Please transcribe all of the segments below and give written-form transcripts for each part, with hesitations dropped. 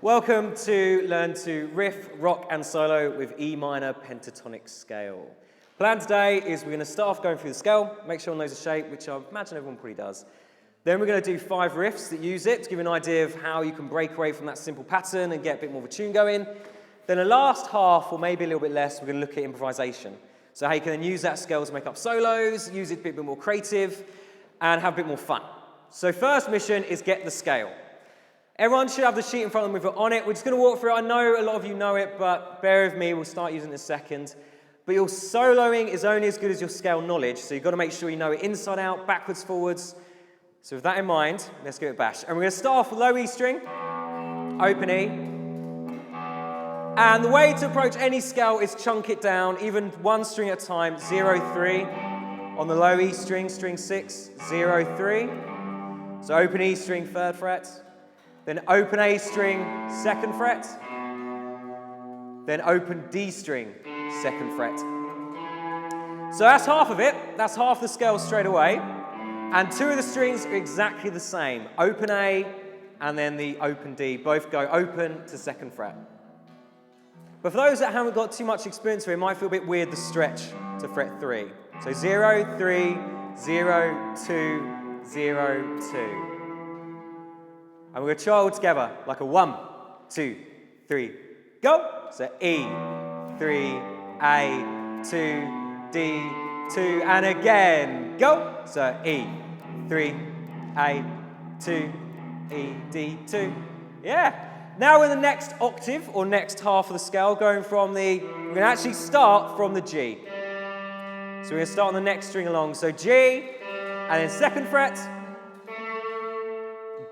Welcome to learn to riff, rock and solo with E minor pentatonic scale. Plan today is we're going to start off going through the scale, make sure everyone knows the shape, which I imagine everyone probably does. Then we're going to do 5 riffs that use it to give you an idea of how you can break away from that simple pattern and get a bit more of a tune going. Then the last half, or maybe a little bit less, we're going to look at improvisation. So how you can then use that scale to make up solos, use it to be a bit more creative, and have a bit more fun. So first mission is get the scale. Everyone should have the sheet in front of them with it on it. We're just going to walk through it. I know a lot of you know it, but bear with me. We'll start using it in a second. But your soloing is only as good as your scale knowledge, so you've got to make sure you know it inside out, backwards, forwards. So with that in mind, let's give it a bash. And we're going to start off with low E string, open E. And the way to approach any scale is chunk it down, even one string at a time, 0, 3. On the low E string, string 6, 0, 3. So open E string, 3rd fret. Then open A string, 2nd fret. Then open D string, 2nd fret. So that's half of it. That's half the scale straight away. And 2 of the strings are exactly the same. Open A and then the open D. Both go open to 2nd fret. But for those that haven't got too much experience with it, might feel a bit weird, the stretch to fret 3. So 0, 3, 0, 2, 0, 2. And we're going to try all together, like a 1, 2, 3, go. So E, 3, A, 2, D, 2, and again, go. So E, 3, A, 2, E, D, 2. Yeah. Now we're in the next octave, or next half of the scale, going from the, we're going to actually start from the G. So we're going to start on the next string along. So G, and then 2nd fret,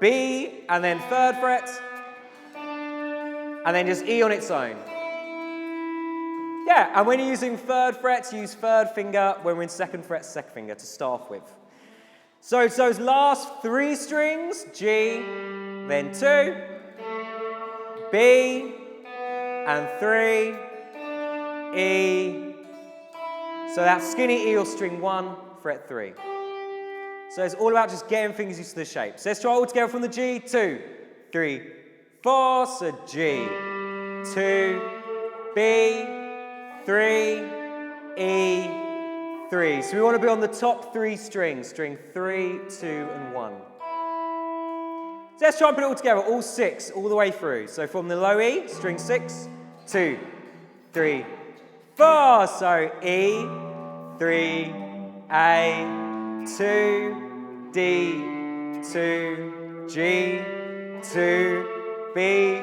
B, and then 3rd fret, and then just E on its own. Yeah, and when you're using 3rd fret, use 3rd finger. When we're in 2nd fret, 2nd finger to start off with. So it's those last 3 strings, G, then 2, B, and 3, E. So that's skinny E or string 1, fret 3. So it's all about just getting fingers used to the shape. So let's try all together from the G. 2, 3, 4. So G, 2, B, 3, E, 3. So we want to be on the top 3 strings. String 3, 2, and 1. So let's try and put it all together, all 6, all the way through. So from the low E, string 6, 2, 3, 4. So E, 3, A, 2, D, 2, G, 2, B,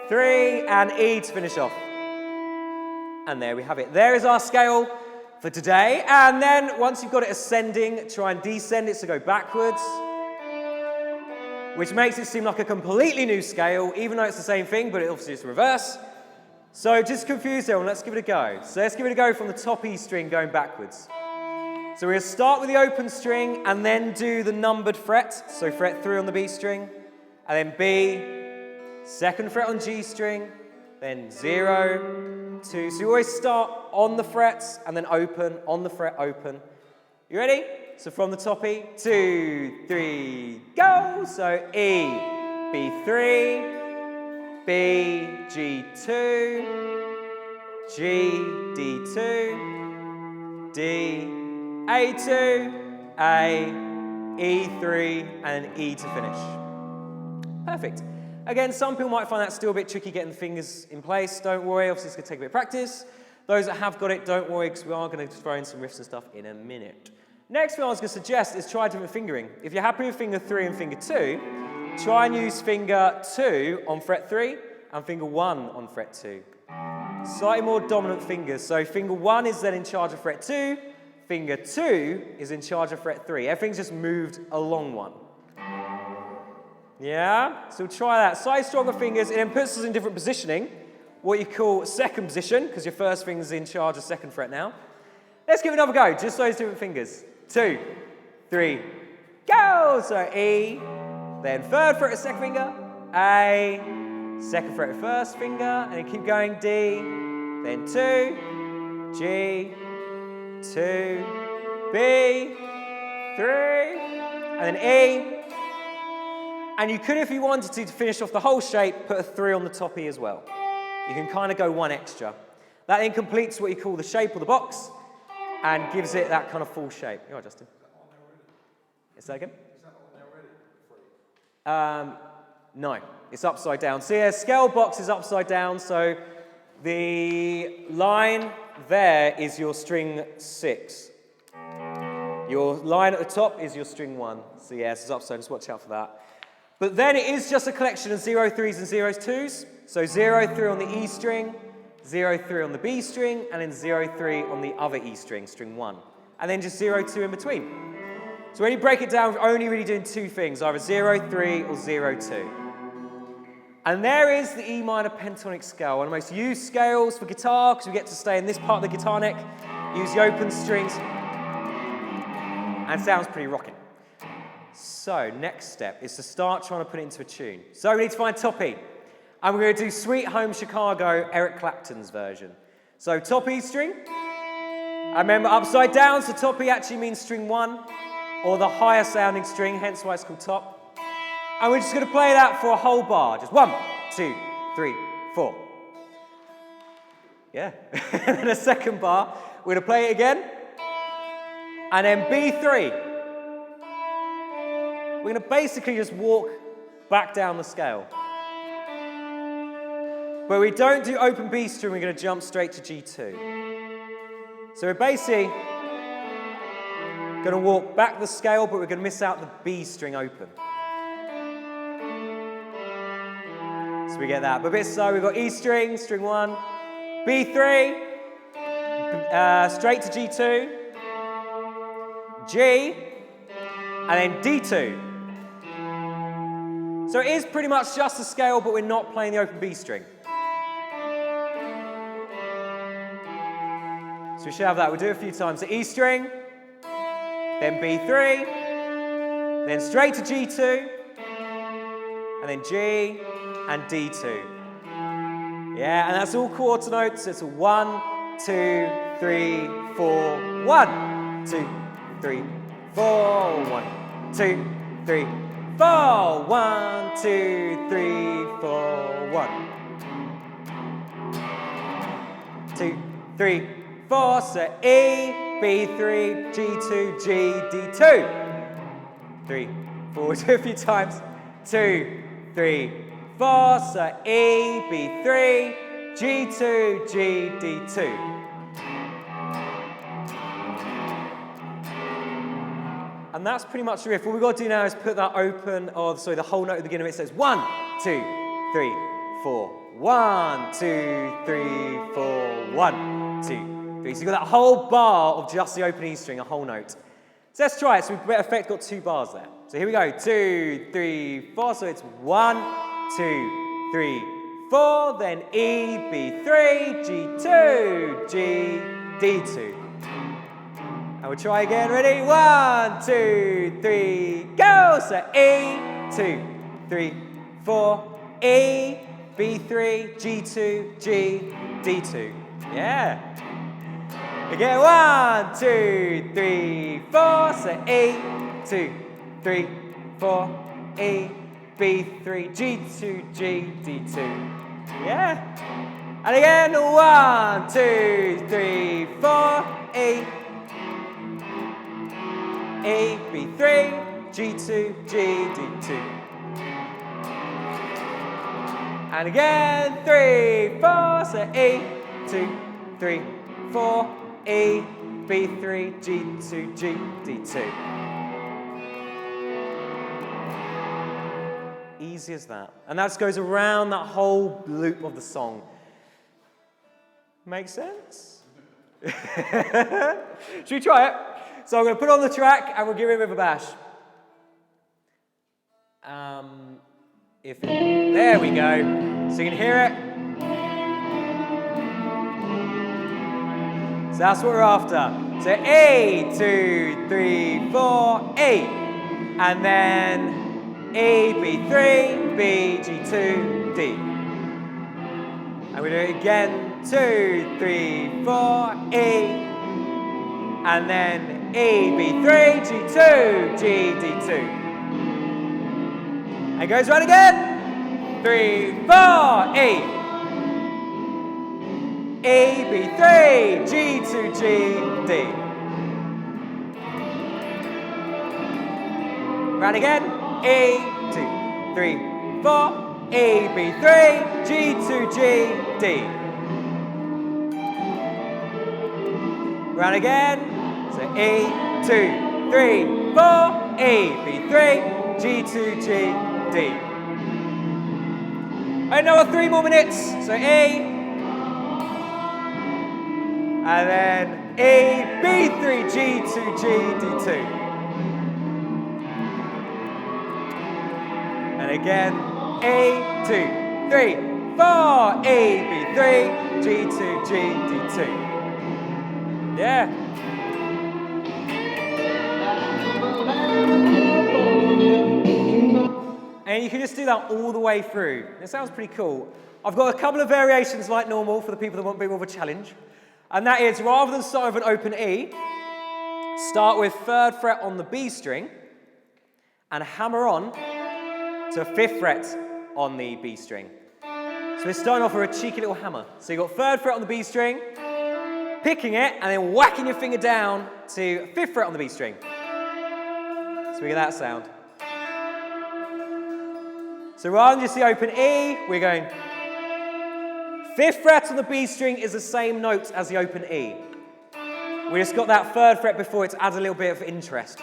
3, and E to finish off. And there we have it. There is our scale for today. And then once you've got it ascending, try and descend it, so go backwards, which makes it seem like a completely new scale, even though it's the same thing, but it obviously is reverse. So just confuse everyone, let's give it a go. So let's give it a go from the top E string going backwards. So we're going to start with the open string and then do the numbered fret. So fret 3 on the B string, and then B, 2nd fret on G string, then 0, 2. So you always start on the frets and then open, on the fret, open. You ready? So from the top E, 2, 3, go. So E, B3, B, G2, G, D2, D, A2, A, E3, and an E to finish. Perfect. Again, some people might find that still a bit tricky getting the fingers in place. Don't worry, obviously it's going to take a bit of practice. Those that have got it, don't worry, because we are going to throw in some riffs and stuff in a minute. Next thing I was going to suggest is try different fingering. If you're happy with finger 3 and finger 2, try and use finger 2 on fret 3 and finger 1 on fret 2. Slightly more dominant fingers. So finger 1 is then in charge of fret 2, finger 2 is in charge of fret 3. Everything's just moved along one. Yeah? So try that. Slightly stronger fingers. It then puts us in different positioning, what you call second position, because your first finger's in charge of 2nd fret now. Let's give it another go, just those different fingers. 2, 3, go! So E, then 3rd fret with 2nd finger, A, 2nd fret with 1st finger, and then keep going, D, then 2, G, 2, B, 3, and then E, And you could, if you wanted to finish off the whole shape, put a 3 on the top E as well. You can kind of go 1 extra. That then completes what you call the shape of the box and gives it that kind of full shape. You all right, Justin? Is that again? Is that on there ready? No, it's upside down. So yeah, scale box is upside down. So the line there is your string 6. Your line at the top is your string 1. So yes, it's upside, just watch out for that. But then it is just a collection of 0 3s and 0 2s. So 0 3 on the E string, 0 3 on the B string, and then 0 3 on the other E string, string 1. And then just 0 2 in between. So when you break it down, we're only really doing 2 things, either 0 3 or 0 2. And there is the E minor pentatonic scale, one of the most used scales for guitar, because we get to stay in this part of the guitar neck, use the open strings, and it sounds pretty rocking. So, next step is to start trying to put it into a tune. So we need to find top E. And we're going to do Sweet Home Chicago, Eric Clapton's version. So top E string. And remember, upside down, so top E actually means string 1, or the higher sounding string, hence why it's called top. And we're just going to play that for a whole bar. Just 1, 2, 3, 4. Yeah. And then a second bar, we're going to play it again. And then B3. We're going to basically just walk back down the scale. But we don't do open B string, we're going to jump straight to G2. So we're basically going to walk back the scale, but we're going to miss out the B string open. So we get that. But a bit slow, we've got E string, string 1, B3, straight to G2, G, and then D2. So it is pretty much just a scale, but we're not playing the open B string. So we should have that. We'll do it a few times. So E string, then B3, then straight to G2, and then G and D2. Yeah, and that's all quarter notes. So it's a 1, 2, 3, 4, 1, 2, 3, 4, 1, 2, 3, 4, 1, 2, 3, 4, 1, 2, 3, 4, so E, B3, G2, G, D2. 3, 4, do a few times. 2, 3, 4, so E, B3, G2, G, D2. And that's pretty much the riff. What we've got to do now is put that open the whole note at the beginning of it says 1, 2, 3, 4. 1, 2, 3, 4, 1, 2, 3. So you've got that whole bar of just the open E string, a whole note. So let's try it. So we've in effect got 2 bars there. So here we go. 2, 3, 4. So it's 1, 2, 3, 4. Then E, B3, G2, G, D2. And we'll try again. Ready? 1, 2, 3, go! So E, 2, 3, 4, E, B3, G2, G, D2. Yeah. Again, 1, 2, 3, 4. So E, 2, 3, 4, E, B3, G2, G, D2. Yeah. And again, 1, 2, 3, 4, E, E, B3, G2, G, D2. And again, 3, 4, so E, 2, 3, 4, E, B3, G2, G, D2. Easy as that. And that just goes around that whole loop of the song. Make sense? Should we try it? So I'm going to put on the track and we'll give it a bit of a bash. There we go. So you can hear it. So that's what we're after. So A, 2, 3, 4, A. And then E, B3, B, G2, D. And we do it again. 2, 3, 4, E. And then E, B3, G2, G, D2. And goes round again. 3, 4, E. E, B3, G2, G, D. Round again. E, 2, 3, 4. E, B3, G2, G, D. Round again. So E, 2, 3, 4. E, B3, G2, G, D. Another 3 more minutes. So E. And then E, B3, G2, G, D2. And again, E, 2, 3, 4, E, B3, G2, G, D2. Yeah. And you can just do that all the way through. It sounds pretty cool. I've got a couple of variations like normal for the people that want a bit more of a challenge. And that is, rather than start with an open E, start with 3rd fret on the B string and hammer on to 5th fret on the B string. So we're starting off with a cheeky little hammer. So you've got 3rd fret on the B string, picking it, and then whacking your finger down to 5th fret on the B string. So we get that sound. So rather than just the open E, we're going 5th fret on the B string is the same note as the open E. We just got that 3rd fret before it to add a little bit of interest.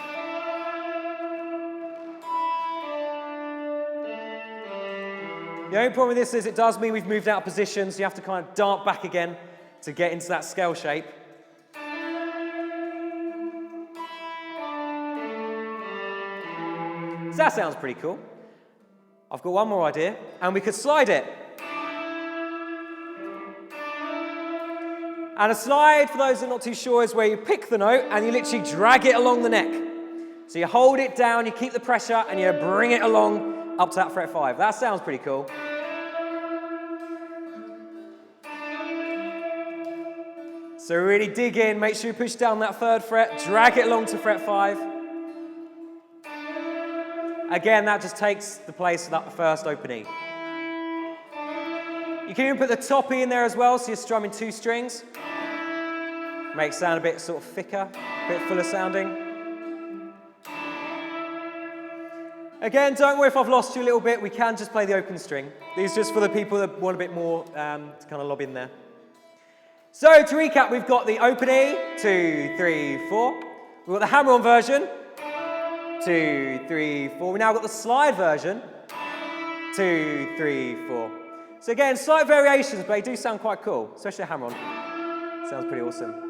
The only problem with this is it does mean we've moved out of position, so you have to kind of dart back again to get into that scale shape. So that sounds pretty cool. I've got one more idea, and we could slide it. And a slide, for those that are not too sure, is where you pick the note and you literally drag it along the neck. So you hold it down, you keep the pressure, and you bring it along up to that fret 5. That sounds pretty cool. So really dig in, make sure you push down that 3rd fret, drag it along to fret 5. Again, that just takes the place of that first open E. You can even put the top E in there as well, so you're strumming 2 strings. Makes it sound a bit sort of thicker, a bit fuller sounding. Again, don't worry if I've lost you a little bit, we can just play the open string. These are just for the people that want a bit more to kind of lob in there. So to recap, we've got the open E, 2, 3, 4. We've got the hammer-on version, 2, 3, 4. We've now got the slide version, 2, 3, 4. So again, slight variations, but they do sound quite cool, especially a hammer-on. Sounds pretty awesome.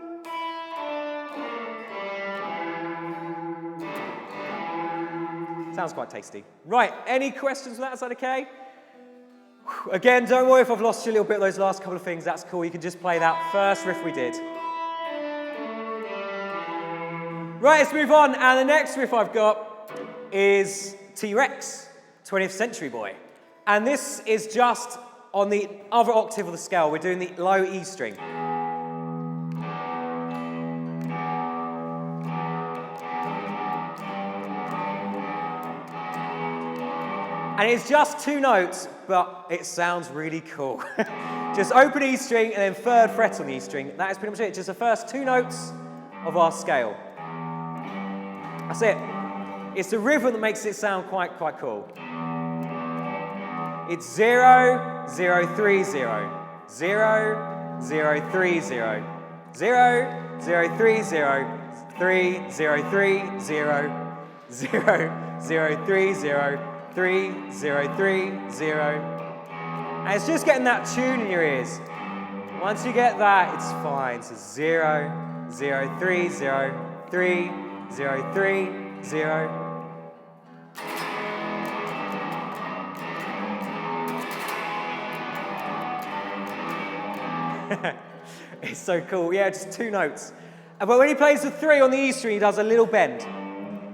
Sounds quite tasty. Right, any questions with that? Is that okay? Again, don't worry if I've lost you a little bit those last couple of things. That's cool. You can just play that first riff we did. Right, let's move on. And the next riff I've got is T-Rex, 20th Century Boy. And this is just on the other octave of the scale. We're doing the low E string. And it's just 2 notes, but it sounds really cool. Just open E string and then 3rd fret on the E string. That is pretty much it. Just the first 2 notes of our scale. That's it. It's the rhythm that makes it sound quite cool. It's 0, 0, 3, 0. 0, 0, 3, 0. 0, 0, 3, 0. 3, 0, 3, 0. 0, 0, 3, 0. 3, 0, 3, 0. And it's just getting that tune in your ears. Once you get that, it's fine. So 0, 0, 3, 0, 3, 0, 3, 0. It's so cool. Yeah, just 2 notes. But when he plays the 3 on the E string, he does a little bend.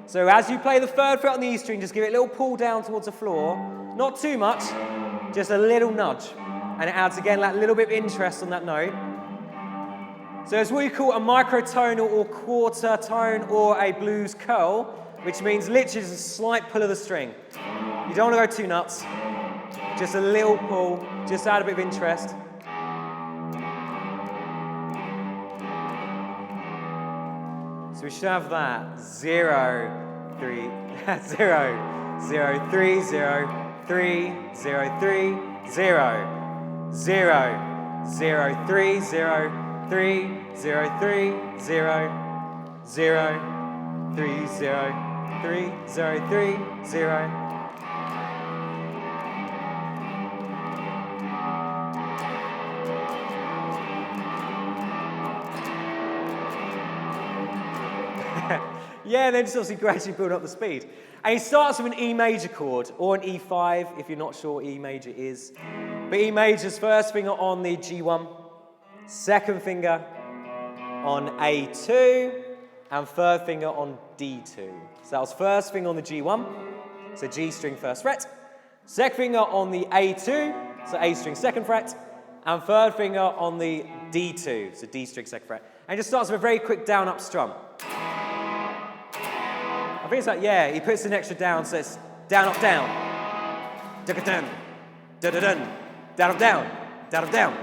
So as you play the 3rd fret on the E string, just give it a little pull down towards the floor. Not too much, just a little nudge. And it adds, again, that little bit of interest on that note. So it's what you call a microtonal or quarter tone or a blues curl, which means literally just a slight pull of the string. You don't want to go too nuts. Just a little pull, just add a bit of interest. So we should have that 0, 3, 0, 0, 3, 0, 3, 0, 3, 0, 0, 0, 3, 0, 3, 0, 3, 0, 0, 3, 0, 3, 0, 3, 0. Yeah, and then just obviously gradually build up the speed. And he starts with an E major chord, or an E5, if you're not sure what E major is. But E major's first finger on the G1, second finger on A2, and third finger on D2. So that was first finger on the G1, so G string first fret, second finger on the A2, so A string second fret, and third finger on the D2, so D string second fret. And it just starts with a very quick down up strum. I think it's like, yeah, he puts an extra down, so it's down, up, down. Da-da-dun, da-da-dun, down, up, down, down, up, down.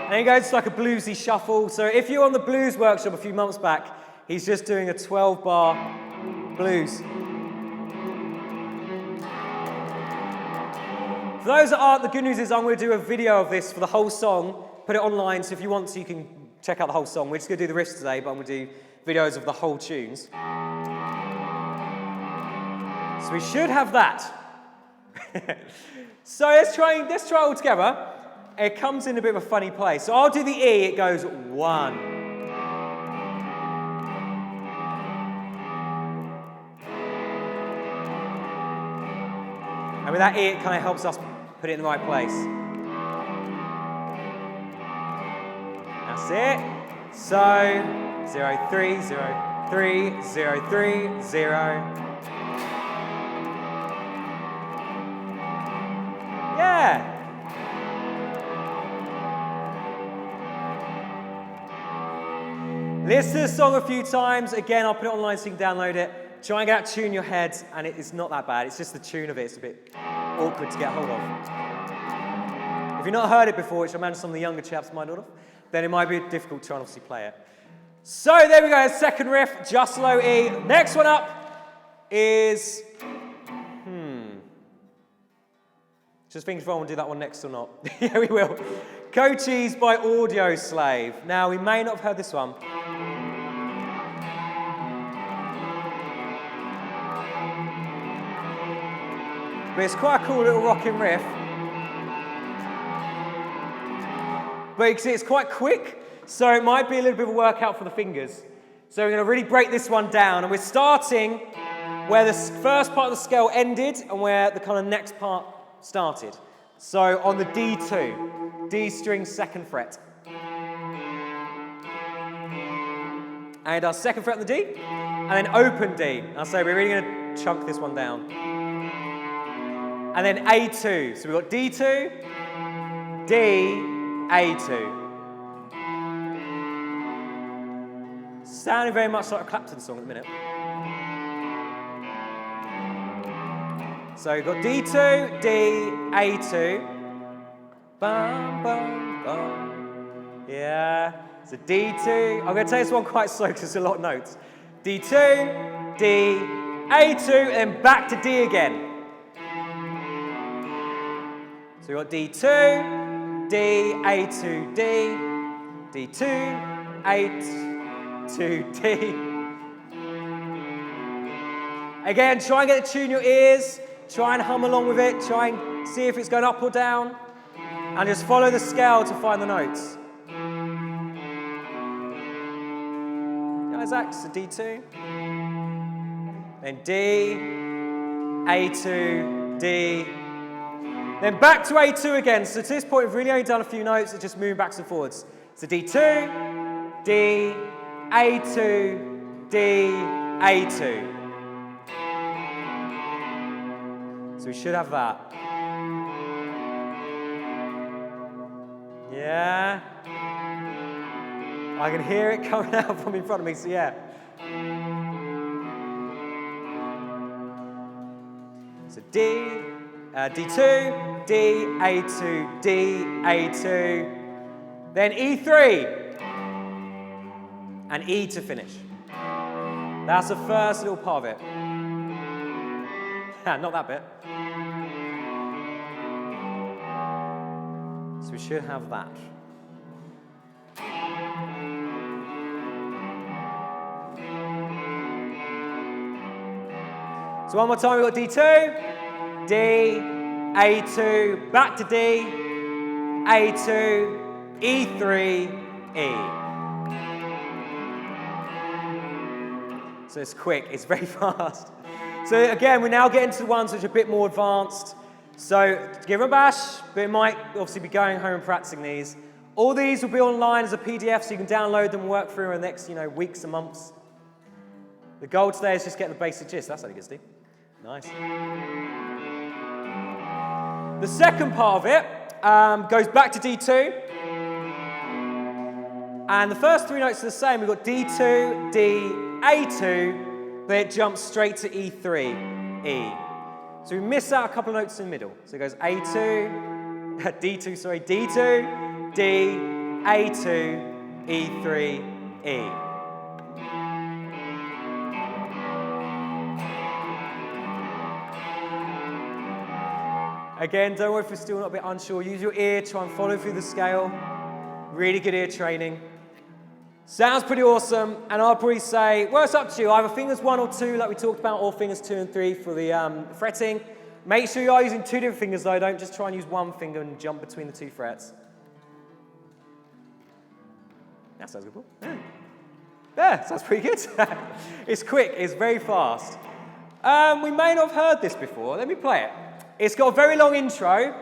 And he goes like a bluesy shuffle. So if you're on the blues workshop a few months back, he's just doing a 12-bar blues. For those that aren't, the good news is I'm going to do a video of this for the whole song, put it online, so if you want to, you can check out the whole song. We're just going to do the riffs today, but I'm going to do videos of the whole tunes. So we should have that. So let's try it all together. It comes in a bit of a funny place. So I'll do the E, it goes 1. And with that E, it kind of helps us put it in the right place. That's it. So, 0, 3, 0, 3, 0, 3, 0. Yeah. Listen to the song a few times. Again, I'll put it online so you can download it. Try and get that tune in your head, and it's not that bad. It's just the tune of it. It's a bit awkward to get hold of. If you've not heard it before, which I imagine some of the younger chaps might not have, then it might be difficult to try and obviously play it. So there we go, second riff, just low E. Next one up is, just thinking if I want to do that one next or not. Yeah, we will. Coaches by Audio Slave. Now, we may not have heard this one. But it's quite a cool little rocking riff. But you can see it's quite quick, so it might be a little bit of a workout for the fingers. So we're going to really break this one down, and we're starting where the first part of the scale ended and where the kind of next part started. So on the D2, D string second fret. And our second fret on the D, and then open D. And so we're really going to chunk this one down. And then A2, so we've got D2, D, A2. Sounding very much like a Clapton song at the minute. So we've got D2, D, A2. Bum, bum, bum. Yeah. So D2. I'm going to take this one quite slow because there's a lot of notes. D2, D, A2, and then back to D again. So we've got D2, D, A2, D, D2, A2, D. Again, try and get the tune in your ears. Try and hum along with it. Try and see if it's going up or down. And just follow the scale to find the notes. Isaac, so D2. Then D, A2, D. Then back to A2 again. So to this point, we've really only done a few notes. It's just moving backwards and forwards. So D2, D, A2, D, A2. So we should have that. Yeah. I can hear it coming out from in front of me, so yeah. So D, D2, D, A2, D, A2, then E3, and E to finish. That's the first little part of it. Not that bit. So we should have that. So one more time, we've got D2, D, A2, back to D, A2, E3, E. So it's quick, it's very fast. So again, we're now getting to the ones which are a bit more advanced. So give them a bash, but it might obviously be going home and practicing these. All these will be online as a PDF, so you can download them and work through in the next weeks and months. The goal today is just get the basic gist. That's how good, Steve. Nice. The second part of it goes back to D2. And the first three notes are the same. We've got D2, D, A2, but it jumps straight to E3, E. So we miss out a couple of notes in the middle. So it goes A2, D2, sorry, D2, D, A2, E3, E. Again, don't worry if you're still not a bit unsure. Use your ear, try and follow through the scale. Really good ear training. Sounds pretty awesome, and I'll probably say, well, it's up to you. Either fingers 1 or 2, like we talked about, or fingers 2 and 3 for the fretting. Make sure you are using 2 different fingers, though. Don't just try and use 1 finger and jump between the 2 frets. That sounds good. Yeah, sounds pretty good. It's quick. It's very fast. We may not have heard this before. Let me play it. It's got a very long intro,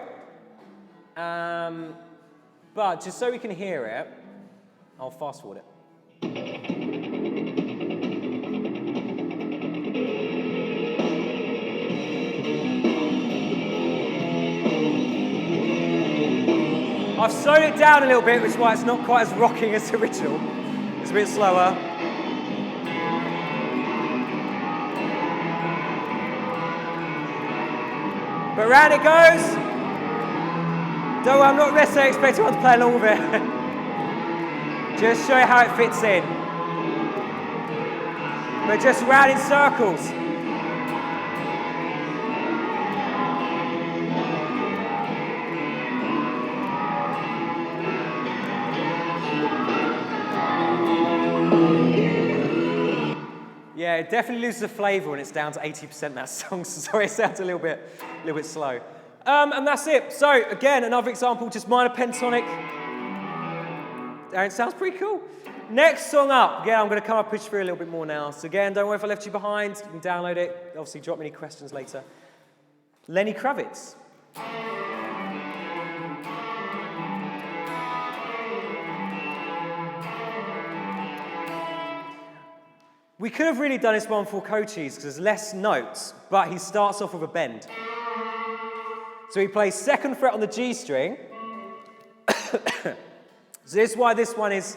but just so we can hear it, I'll fast forward it. I've slowed it down a little bit, which is why it's not quite as rocking as the original. It's a bit slower. But round it goes. Don't worry, I'm not necessarily expecting everyone to play along with it. Just show you how it fits in. But just round in circles. Yeah, it definitely loses the flavour when it's down to 80% that song, so sorry it sounds a little bit slow. And that's it. So, again, another example, just minor pentatonic. And it sounds pretty cool. Next song up, again, I'm going to come up and push through a little bit more now. So again, don't worry if I left you behind. You can download it. Obviously, drop me any questions later. Lenny Kravitz. We could have really done this one for Cochise because there's less notes, but he starts off with a bend. So he plays 2nd fret on the G string. So this is why this one is,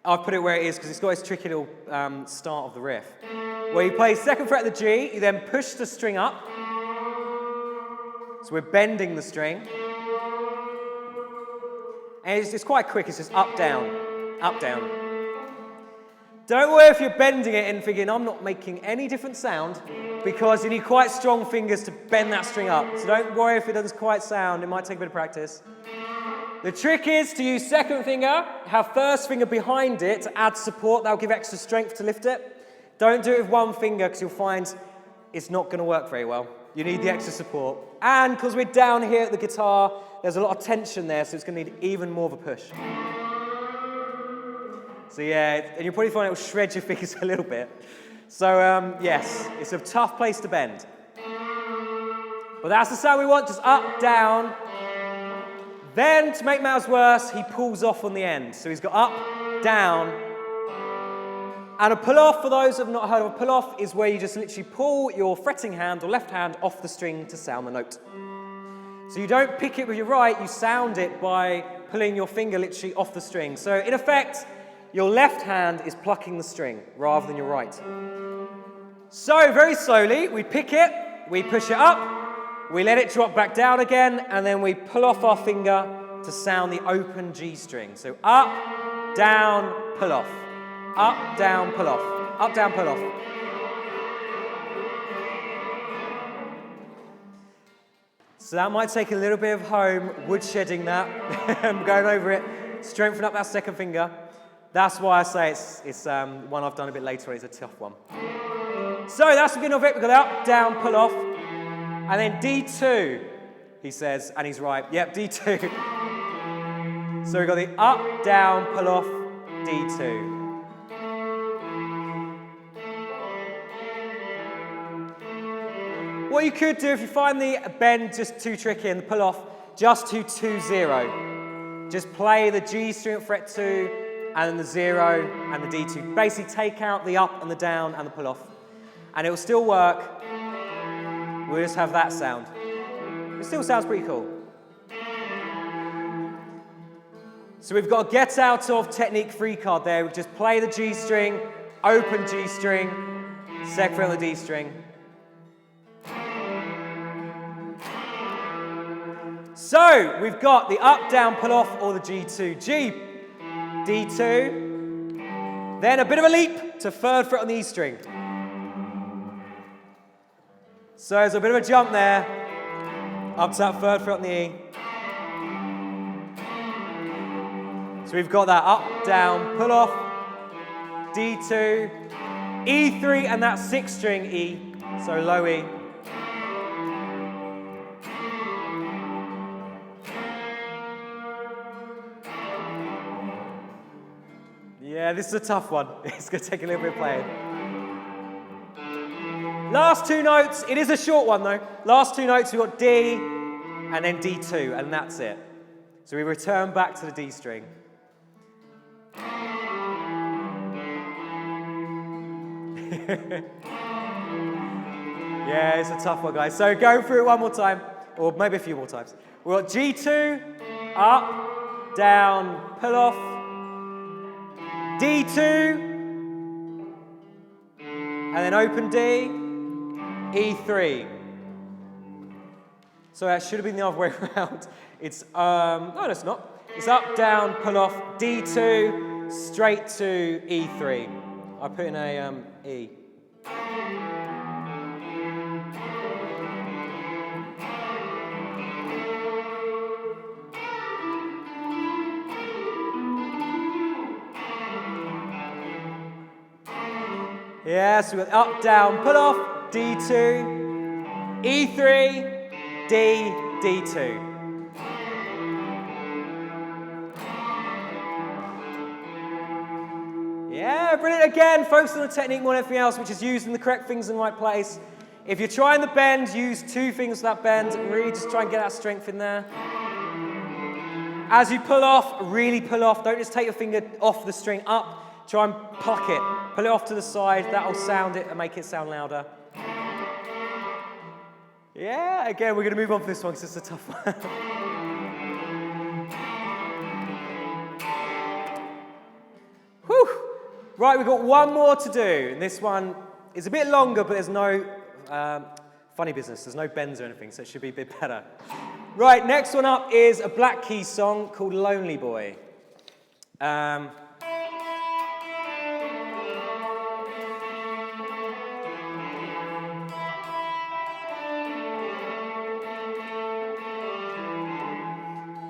I've put it where it is because it's got this tricky little start of the riff. Where you play 2nd fret of the G, you then push the string up. So we're bending the string. And it's quite quick, it's just up, down, up, down. Don't worry if you're bending it and thinking, I'm not making any different sound, because you need quite strong fingers to bend that string up. So don't worry if it doesn't quite sound, it might take a bit of practice. The trick is to use 2nd finger, have 1st finger behind it to add support. That'll give extra strength to lift it. Don't do it with 1 finger because you'll find it's not going to work very well. You need the extra support. And because we're down here at the guitar, there's a lot of tension there, so it's going to need even more of a push. So yeah, and you'll probably find it will shred your fingers a little bit. So yes, it's a tough place to bend. But that's the sound we want, just up, down. Then, to make matters worse, he pulls off on the end. So he's got up, down, And a pull-off, for those who have not heard of a pull-off, is where you just literally pull your fretting hand or left hand off the string to sound the note. So you don't pick it with your right, you sound it by pulling your finger literally off the string. So in effect, your left hand is plucking the string rather than your right. So very slowly, we pick it, we push it up, we let it drop back down again, and then we pull off our finger to sound the open G string. So up, down, pull off. Up, down, pull off. Up, down, pull off. So that might take a little bit of home woodshedding that, going over it, strengthen up that second finger. That's why I say it's one I've done a bit later on. It's a tough one. So that's the beginning of it. We've got the up, down, pull off. And then D2, he says, and he's right. Yep, D2. So we've got the up, down, pull off, D2. What you could do if you find the bend just too tricky and the pull off, just to 2-0. Just play the G string at fret 2 and then the 0 and the D2. Basically take out the up and the down and the pull off. And it will still work. We'll just have that sound. It still sounds pretty cool. So we've got a get out of technique free card there. We just play the G string, open G string, second fret on the D string. So we've got the up, down, pull off, or the G2. G, D2, then a bit of a leap to third fret on the E string. So there's a bit of a jump there, up to that third fret on the E. So we've got that up, down, pull off, D2, E3, and that sixth string E, so low E. Yeah, this is a tough one. It's going to take a little bit of playing. Last two notes. It is a short one, though. Last two notes, we've got D and then D2, and that's it. So we return back to the D string. Yeah, it's a tough one, guys. So go through it one more time, or maybe a few more times. We've got G2, up, down, pull off, D2, and then open D, E3. So that should have been the other way around. It's, no, it's not. It's up, down, pull off, D2, straight to E3. I put in a E. Yeah, so we've got up, down, pull off, D2, E3, D, D2. Yeah, brilliant. Again, focus on the technique more than anything else, which is using the correct things in the right place. If you're trying the bend, use two fingers for that bend. Really just try and get that strength in there. As you pull off, really pull off. Don't just take your finger off the string up. Try and pluck it. Pull it off to the side. That'll sound it and make it sound louder. Yeah, again, we're going to move on for this one because it's a tough one. Whew. Right, we've got one more to do. And this one is a bit longer, but there's no funny business. There's no bends or anything, so it should be a bit better. Right, next one up is a Black Keys song called Lonely Boy.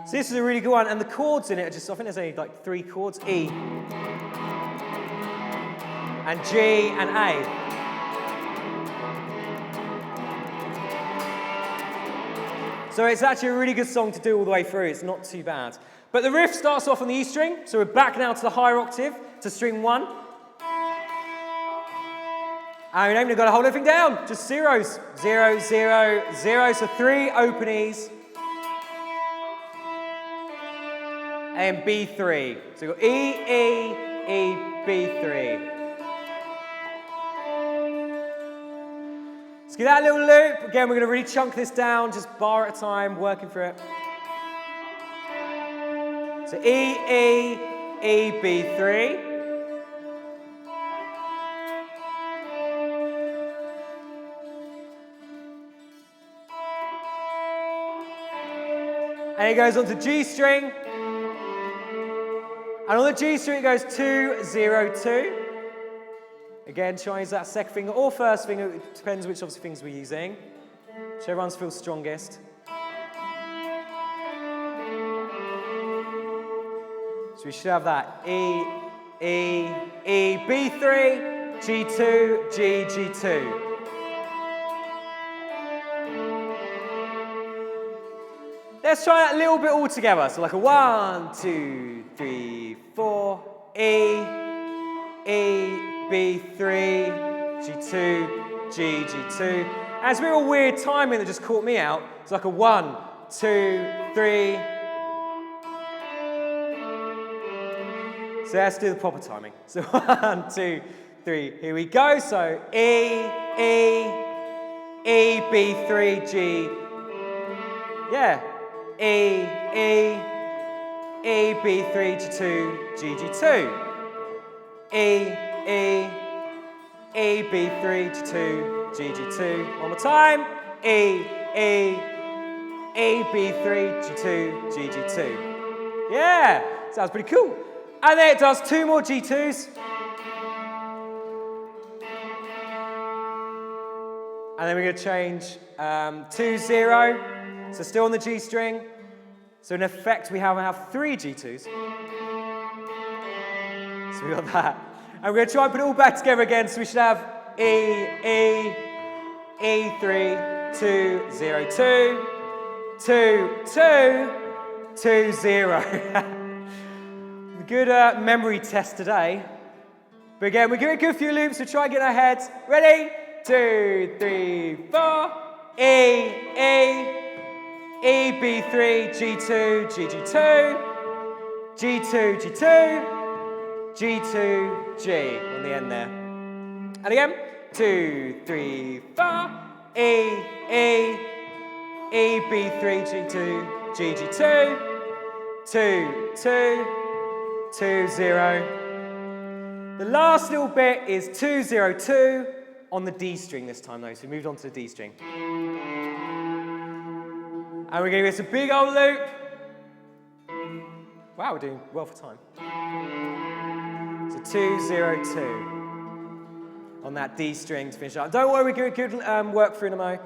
So this is a really good one, and the chords in it are just, I think there's only like 3 chords, E, and G, and A. So it's actually a really good song to do all the way through, it's not too bad. But the riff starts off on the E string, so we're back now to the higher octave, to string 1. And we haven't got to hold everything down, just zeros. 0, 0, 0, so 3 open E's. And B3. So we've got E, E, E, B3. Let's give that a little loop. Again, we're going to really chunk this down, just bar at a time, working through it. So E, E, E, B3. And it goes on to G string. And on the G string, it goes 2, 0, 2. Again, try and use that second finger or first finger. It depends which obviously fingers we're using. Whichever ones feels strongest. So we should have that E, E, E, B3, G2, G, G2. Let's try that a little bit all together. So like a 1, 2, 3, 4, E, E, B3, G2, G, G2. And it's a real weird timing that just caught me out. It's like a 1, 2, 3. So let's do the proper timing. So 1, 2, 3. Here we go. So E, E, E, B3, G. Yeah. E, E, E, B3, G2, G, G2. E, E, E, B3, G2, G, G2. One more time. E, E, E, B3, G2, G, G2. Yeah, sounds pretty cool. And then it does 2 more G2s. And then we're going to change 2, 0. So still on the G string. So in effect, we have 3 G2s. So we got that. And we're going to try and put it all back together again. So we should have E, E, E3, 2, 0, 2, 2, 2, 2, 0. Good memory test today. But again, we're going to do a few loops. So try and get in our heads. Ready? 2, 3, 4. E, E, E, B3, G2, G, G2, G2, G2, G2, G on the end there. And again, 2, 3, 4, E, E, E, B3, G2, G, G2, 2, 2, 2, 0. The last little bit is 2, 0, 2 on the D string this time though, so we moved on to the D string. And we're going to get a big old loop. Wow, we're doing well for time. So 2, 0, 2 on that D string to finish up. Don't worry, we're going to work through in a moment.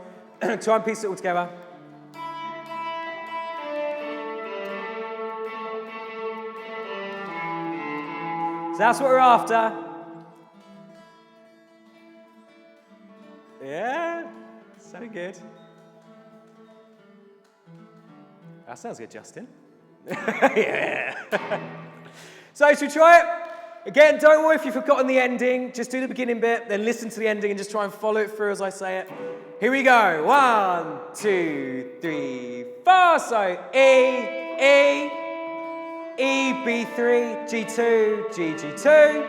Try and piece it all together. So that's what we're after. Yeah, so good. That sounds good, Justin. Yeah. So should we try it? Again, don't worry if you've forgotten the ending. Just do the beginning bit, then listen to the ending and just try and follow it through as I say it. Here we go. 1, 2, 3, 4. So E, E, E, B3, G2, G, G2,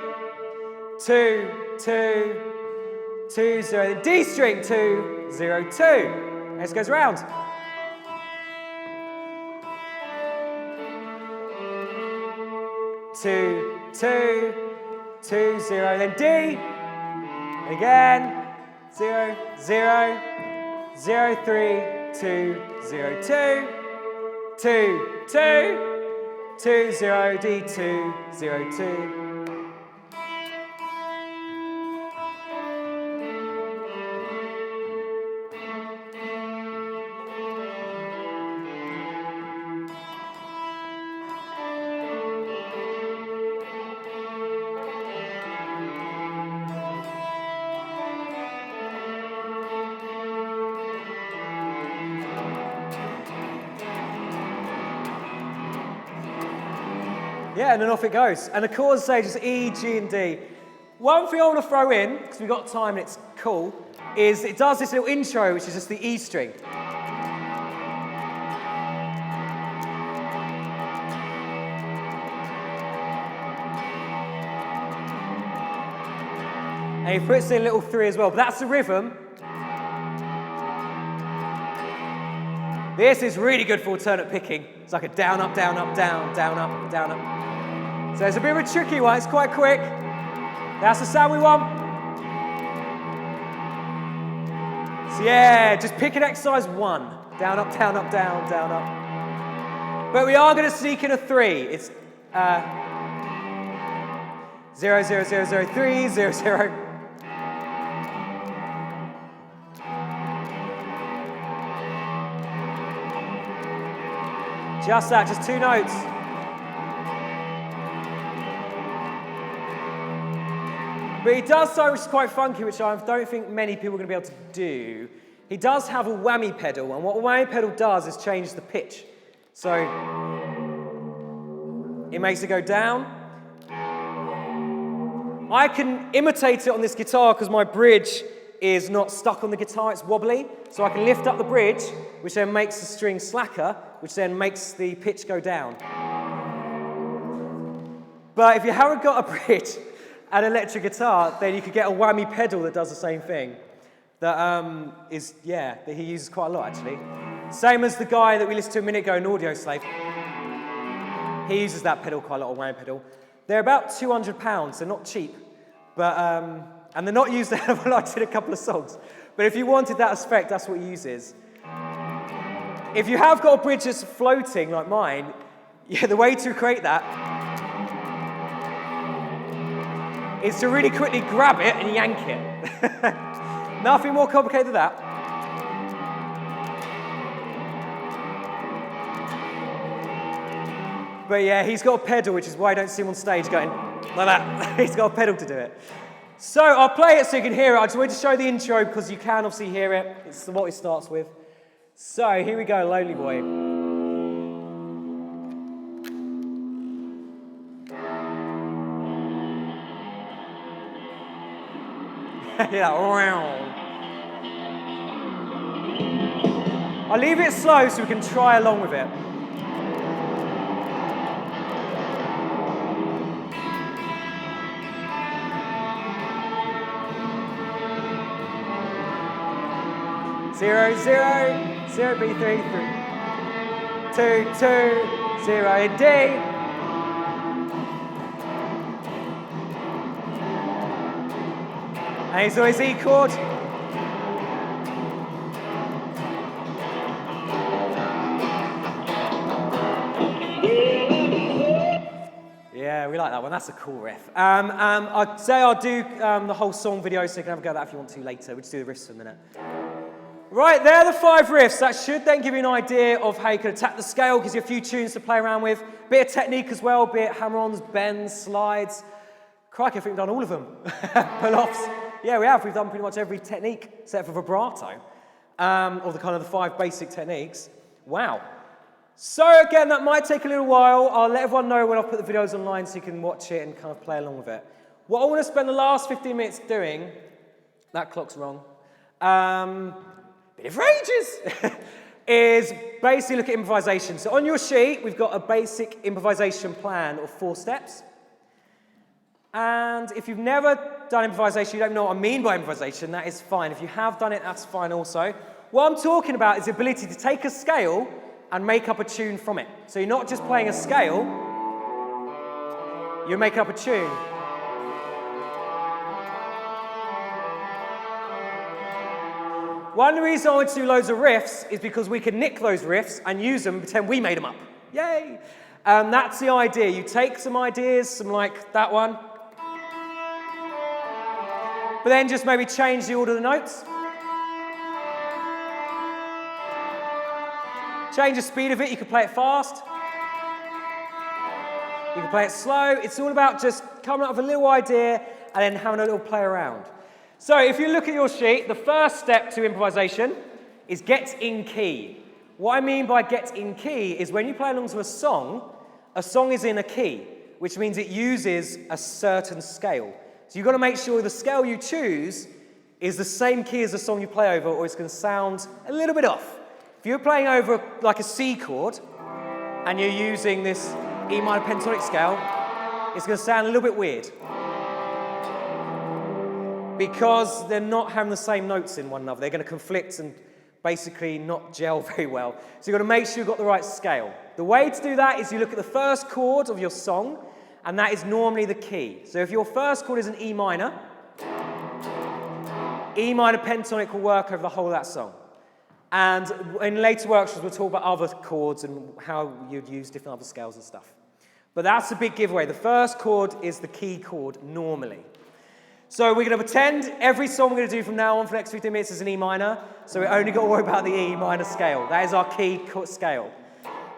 2, 2, 2, 0. Then D string, 2, 0, 2. Next goes round. Two, 2, 2, 0, then D, and again, 0, 0, 0, 3, 2, 0, 2, 2, 2, 2, 0, D, 2, 0, 2. Yeah, and then off it goes. And the chords say just E, G, and D. One thing I want to throw in, because we've got time and it's cool, is it does this little intro, which is just the E string. And he puts in a little 3 as well, but that's the rhythm. This is really good for alternate picking. It's like a down, up, down, up, down, down, up, down, up. So it's a bit of a tricky one. It's quite quick. That's the sound we want. So yeah, just pick an exercise 1. Down, up, down, up, down, down, up. But we are going to sneak in a 3. It's 0, 0, 0, 0, 3, 0, 0. Just that, just 2 notes. But he does something which is quite funky, which I don't think many people are going to be able to do. He does have a whammy pedal, and what a whammy pedal does is change the pitch. So it makes it go down. I can imitate it on this guitar because my bridge is not stuck on the guitar, it's wobbly. So I can lift up the bridge, which then makes the string slacker, which then makes the pitch go down. But if you haven't got a bridge and an electric guitar, then you could get a whammy pedal that does the same thing. That that he uses quite a lot actually. Same as the guy that we listened to a minute ago in Audio Slave. He uses that pedal quite a lot, a whammy pedal. They're about £200, they're not cheap, but and they're not used a hell of a lot in a couple of songs. But if you wanted that effect, that's what he uses. If you have got a bridge that's floating like mine, yeah, the way to create that is to really quickly grab it and yank it. Nothing more complicated than that. But yeah, he's got a pedal, which is why I don't see him on stage going like that. He's got a pedal to do it. So I'll play it so you can hear it. I just wanted to show the intro because you can obviously hear it. It's what it starts with. So here we go, Lonely Boy. Yeah, I'll leave it slow so we can try along with it. Zero, zero, zero, B3, 3, 2, 2, 0, in D. And it's always E chord. Yeah, we like that one. That's a cool riff. I'd say I'll do the whole song video so you can have a go at that if you want to later. We'll just do the riffs for a minute. Right, there are the 5 riffs. That should then give you an idea of how you can attack the scale, gives you a few tunes to play around with. Bit of technique as well, be it hammer-ons, bends, slides. Crikey, I think we've done all of them. Pull-offs. Yeah, we have. We've done pretty much every technique except for vibrato, or the kind of the 5 basic techniques. Wow. So again, that might take a little while. I'll let everyone know when I put the videos online so you can watch it and kind of play along with it. What I want to spend the last 15 minutes doing, that clock's wrong, bit for ages, is basically look at improvisation. So on your sheet, we've got a basic improvisation plan of 4 steps. And if you've never done improvisation, you don't know what I mean by improvisation, that is fine. If you have done it, that's fine also. What I'm talking about is the ability to take a scale and make up a tune from it. So you're not just playing a scale, you're making up a tune. One reason I want to do loads of riffs is because we can nick those riffs and use them and pretend we made them up. Yay! That's the idea. You take some ideas, some like that one, but then just maybe change the order of the notes. Change the speed of it. You can play it fast. You can play it slow. It's all about just coming up with a little idea and then having a little play around. So if you look at your sheet, the first step to improvisation is get in key. What I mean by get in key is when you play along to a song is in a key, which means it uses a certain scale. So you've got to make sure the scale you choose is the same key as the song you play over, or it's going to sound a little bit off. If you're playing over like a C chord and you're using this E minor pentatonic scale, it's going to sound a little bit weird, because they're not having the same notes in one another. They're going to conflict and basically not gel very well. So you've got to make sure you've got the right scale. The way to do that is you look at the first chord of your song, and that is normally the key. So if your first chord is an E minor pentatonic will work over the whole of that song. And in later workshops, we'll talk about other chords and how you'd use different other scales and stuff. But that's a big giveaway. The first chord is the key chord normally. So we're going to pretend every song we're going to do from now on for the next 15 minutes is an E minor. So we only got to worry about the E minor scale. That is our key scale.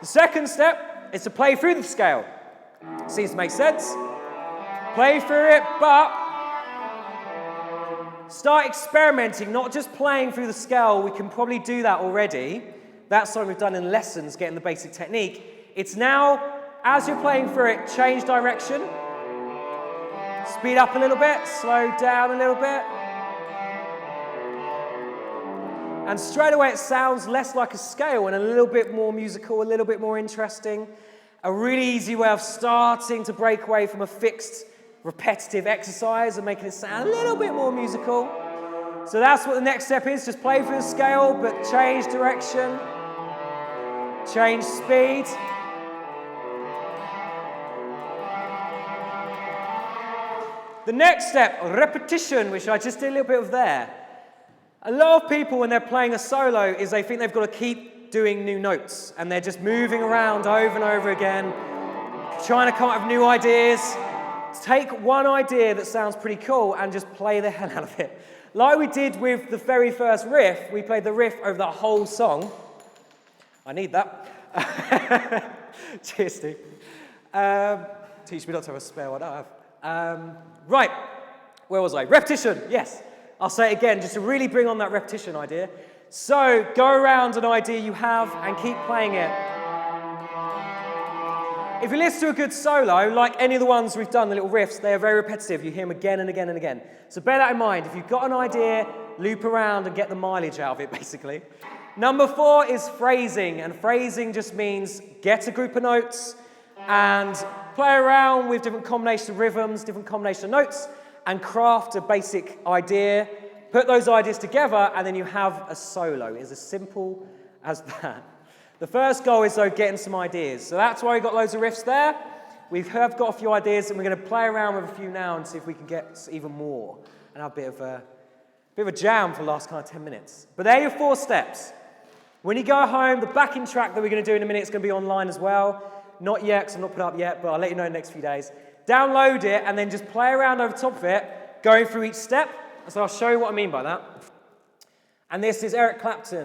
The second step is to play through the scale. Seems to make sense. Play through it, but start experimenting, not just playing through the scale. We can probably do that already. That's something we've done in lessons, getting the basic technique. It's now, as you're playing through it, change direction. Speed up a little bit, slow down a little bit. And straight away it sounds less like a scale and a little bit more musical, a little bit more interesting. A really easy way of starting to break away from a fixed, repetitive exercise and making it sound a little bit more musical. So that's what the next step is. Just play through the scale, but change direction, change speed. The next step, repetition, which I just did a little bit of there. A lot of people, when they're playing a solo, is they think they've got to keep doing new notes, and they're just moving around over and over again, trying to come up with new ideas. Take one idea that sounds pretty cool and just play the hell out of it. Like we did with the very first riff, we played the riff over the whole song. I need that. Cheers, Steve. Teach me not to have a spare one, I have. Right, where was I? Repetition, yes. I'll say it again, just to really bring on that repetition idea. So, go around an idea you have and keep playing it. If you listen to a good solo, like any of the ones we've done, the little riffs, they are very repetitive. You hear them again and again and again. So bear that in mind. If you've got an idea, loop around and get the mileage out of it, basically. Number 4 is phrasing, and phrasing just means get a group of notes and play around with different combinations of rhythms, different combinations of notes, and craft a basic idea. Put those ideas together, and then you have a solo. It's as simple as that. The first goal is, though, getting some ideas. So that's why we've got loads of riffs there. We have got a few ideas, and we're going to play around with a few now and see if we can get even more and have a bit of a jam for the last kind of 10 minutes. But there are your 4 steps. When you go home, the backing track that we're going to do in a minute is going to be online as well. Not yet, because I'm not put up yet, but I'll let you know in the next few days. Download it, and then just play around over top of it, going through each step. So I'll show you what I mean by that. And this is Eric Clapton,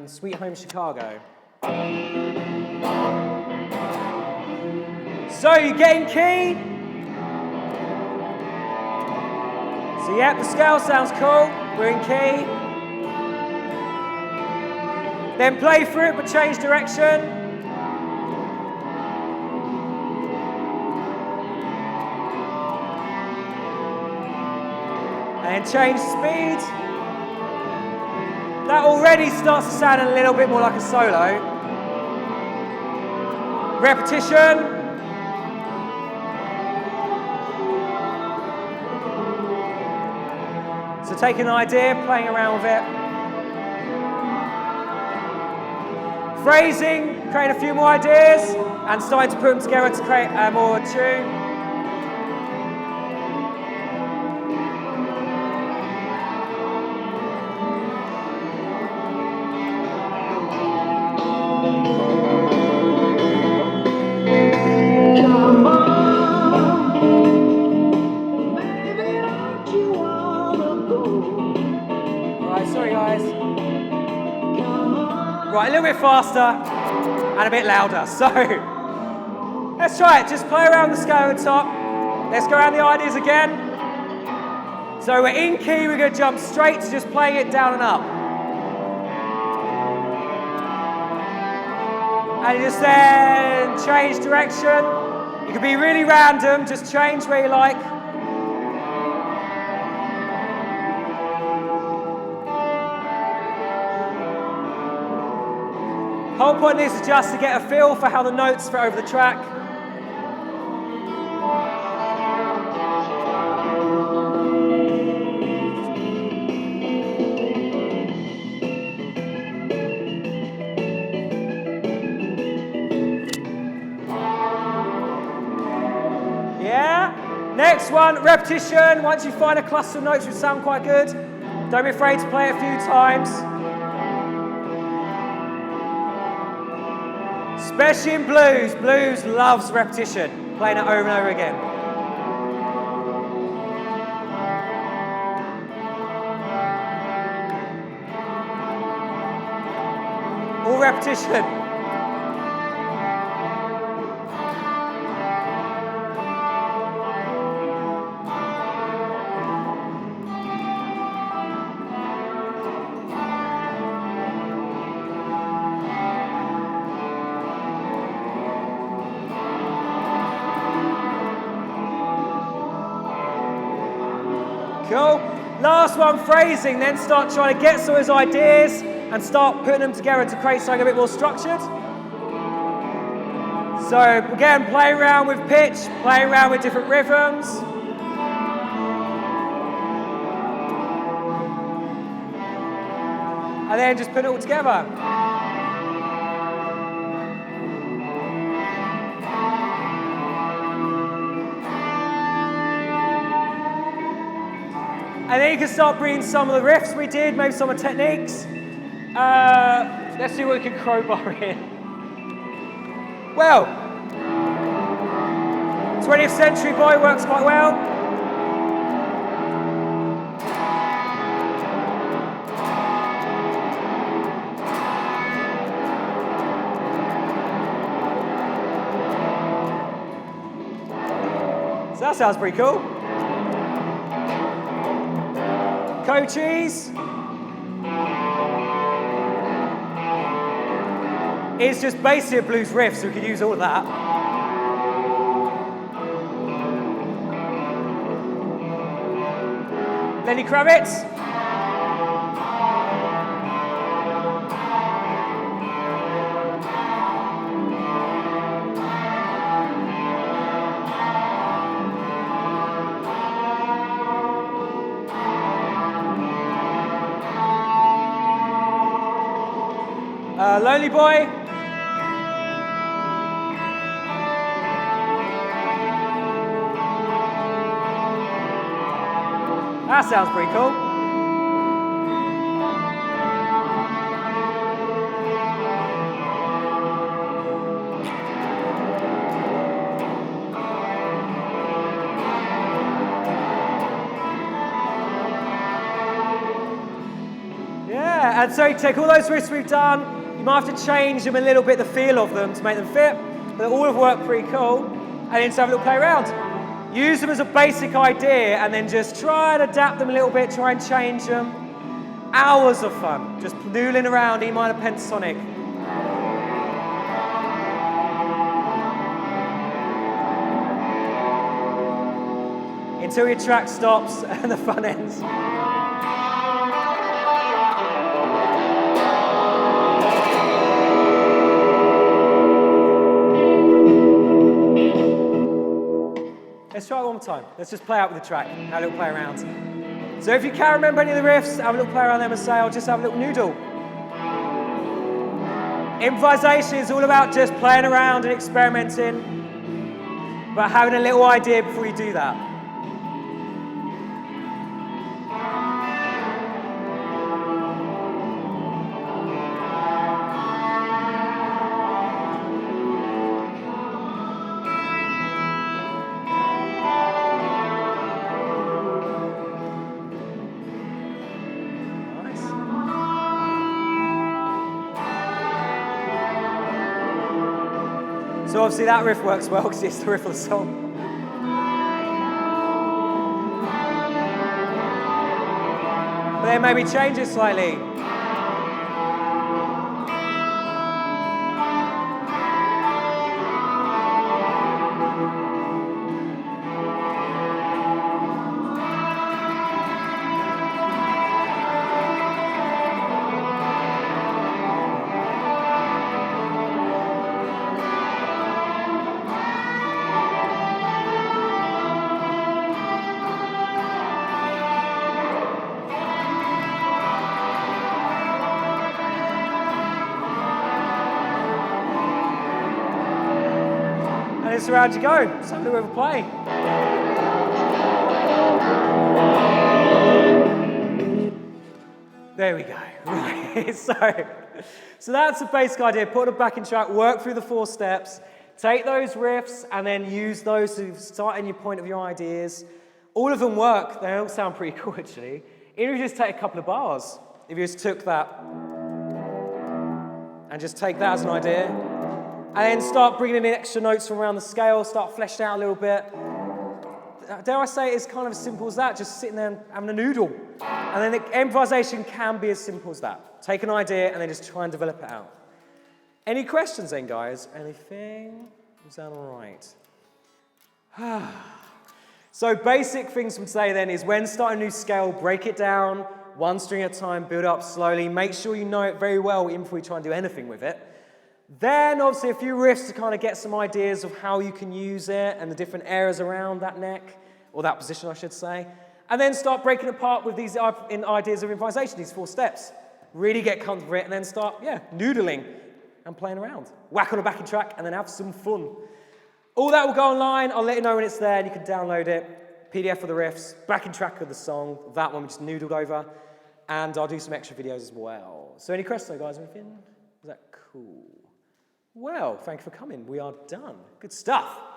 Sweet Home Chicago. So you get in key. So yeah, the scale sounds cool. We're in key. Then play through it, but change direction. And change speed. That already starts to sound a little bit more like a solo. Repetition. So take an idea, playing around with it. Phrasing, create a few more ideas, and starting to put them together to create more tune. Right, a little bit faster and a bit louder. So, let's try it. Just play around the scale at the top. Let's go around the ideas again. So we're in key, we're going to jump straight to just playing it down and up. And you just then change direction. You can be really random, just change where you like. The whole point of this is just to get a feel for how the notes fit over the track. Next one, repetition. Once you find a cluster of notes which sound quite good, don't be afraid to play it a few times. Especially in blues. Blues loves repetition, playing it over and over again. All repetition. Cool. Last one, phrasing. Then start trying to get some of those ideas and start putting them together to create something a bit more structured. So again, play around with pitch, play around with different rhythms. And then just put it all together. And then you can start bringing some of the riffs we did, maybe some of the techniques. Let's see what we can crowbar in. Well, 20th Century Boy works quite well. So that sounds pretty cool. Coaches is just basically a blues riff, so we could use all of that. Lenny Kravitz. Lonely Boy. That sounds pretty cool. Yeah, and so you take all those riffs we've done. You might have to change them a little bit, the feel of them, to make them fit, but all have worked pretty cool. And then just have a little play around. Use them as a basic idea and then just try and adapt them a little bit, try and change them. Hours of fun, just noodling around E minor pentatonic. Until your track stops and the fun ends. Let's try it one more time. Let's just play out with the track, have a little play around. So if you can't remember any of the riffs, have a little play around them and say, I'll just have a little noodle. Improvisation is all about just playing around and experimenting, but having a little idea before you do that. So obviously that riff works well because it's the riff of the song. But then maybe change it slightly. And it's around you go. Something with a play. There we go. Right. So that's the basic idea. Put a backing track, work through the 4 steps, take those riffs, and then use those to start in your point of your ideas. All of them work. They all sound pretty cool, actually. Even if you just take a couple of bars, if you just took that and just take that as an idea, and then start bringing in extra notes from around the scale, start fleshing out a little bit. Dare I say it's kind of as simple as that, just sitting there and having a noodle. And then the improvisation can be as simple as that. Take an idea and then just try and develop it out. Any questions then, guys? Anything? Is that all right? So basic things from today then is when starting a new scale, break it down, 1 string at a time, build up slowly. Make sure you know it very well even before you try and do anything with it. Then obviously a few riffs to kind of get some ideas of how you can use it and the different areas around that neck, or that position I should say. And then start breaking apart with these ideas of improvisation, these 4 steps. Really get comfortable with it and then start, noodling and playing around. Whack on a backing track and then have some fun. All that will go online. I'll let you know when it's there and you can download it. PDF of the riffs, backing track of the song, that one we just noodled over. And I'll do some extra videos as well. So any questions, guys, or anything? Is that cool? Well, thank you for coming. We are done. Good stuff.